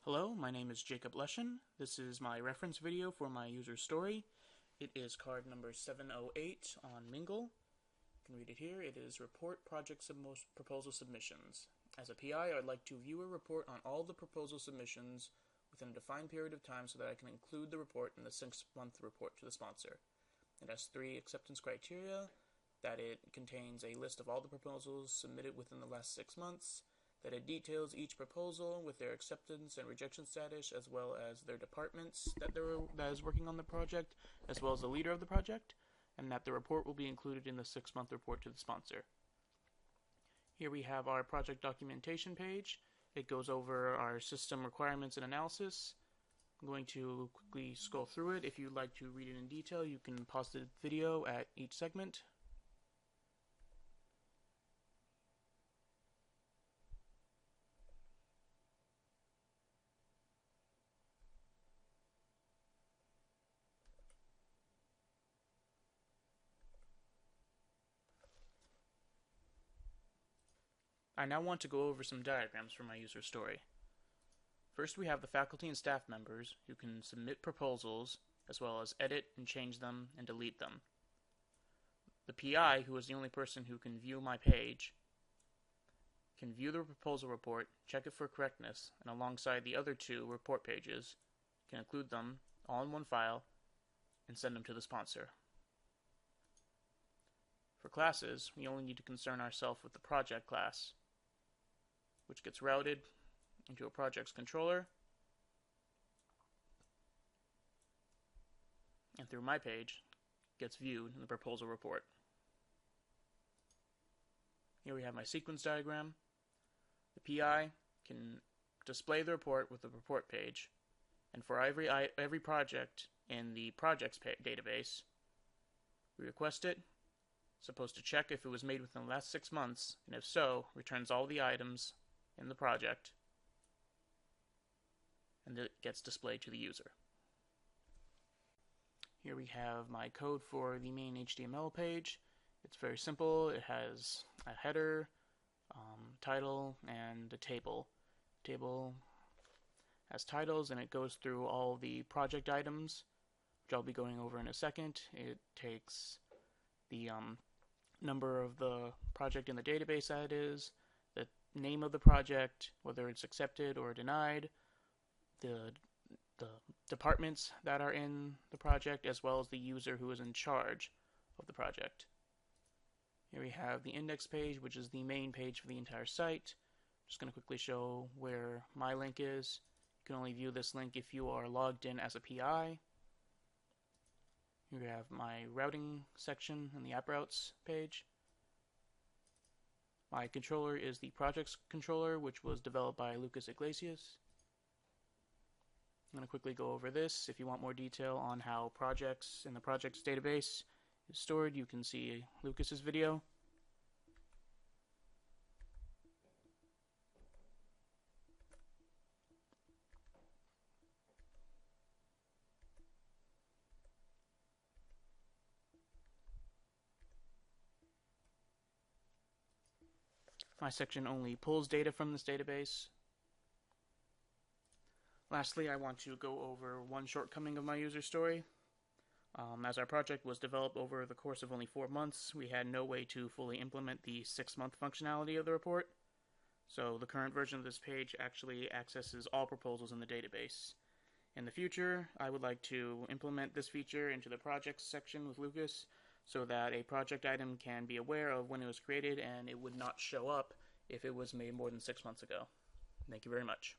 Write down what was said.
Hello, my name is Jacob Leschen. This is my reference video for my user story. It is card number 708 on Mingle. You can read it here. It is Report Project Proposal Submissions. As a PI, I would like to view a report on all the proposal submissions within a defined period of time so that I can include the report in the 6-month report to the sponsor. It has 3 acceptance criteria, that it contains a list of all the proposals submitted within the last 6 months, that it details each proposal with their acceptance and rejection status, as well as their departments that is working on the project, as well as the leader of the project, and that the report will be included in the 6-month report to the sponsor. Here we have our project documentation page. It goes over our system requirements and analysis. I'm going to quickly scroll through it. If you'd like to read it in detail, you can pause the video at each segment. I now want to go over some diagrams for my user story. First, we have the faculty and staff members who can submit proposals, as well as edit and change them and delete them. The PI, who is the only person who can view my page, can view the proposal report, check it for correctness, and alongside the other 2 report pages, can include them all in one file and send them to the sponsor. For classes, we only need to concern ourselves with the project class, which gets routed into a project's controller, and through my page, gets viewed in the proposal report. Here we have my sequence diagram. The PI can display the report with the report page, and for every project in the projects database, we request it. Supposed to check if it was made within the last 6 months, and if so, returns all the items in the project, and it gets displayed to the user. Here we have my code for the main HTML page. It's very simple. It has a header, title, and a table. The table has titles, and it goes through all the project items, which I'll be going over in a second. It takes the number of the project in the database that it is, the name of the project, whether it's accepted or denied, the departments that are in the project, as well as the user who is in charge of the project. Here we have the index page, which is the main page for the entire site. I'm just going to quickly show where my link is. You can only view this link if you are logged in as a PI. Here we have my routing section and the app routes page. My controller is the projects controller, which was developed by Lucas Iglesias. I'm going to quickly go over this. If you want more detail on how projects in the projects database is stored, you can see Lucas's video. My section only pulls data from this database. Lastly, I want to go over one shortcoming of my user story. As our project was developed over the course of only 4 months, we had no way to fully implement the 6-month functionality of the report. So the current version of this page actually accesses all proposals in the database. In the future, I would like to implement this feature into the projects section with Lucas so that a project item can be aware of when it was created and it would not show up if it was made more than 6 months ago. Thank you very much.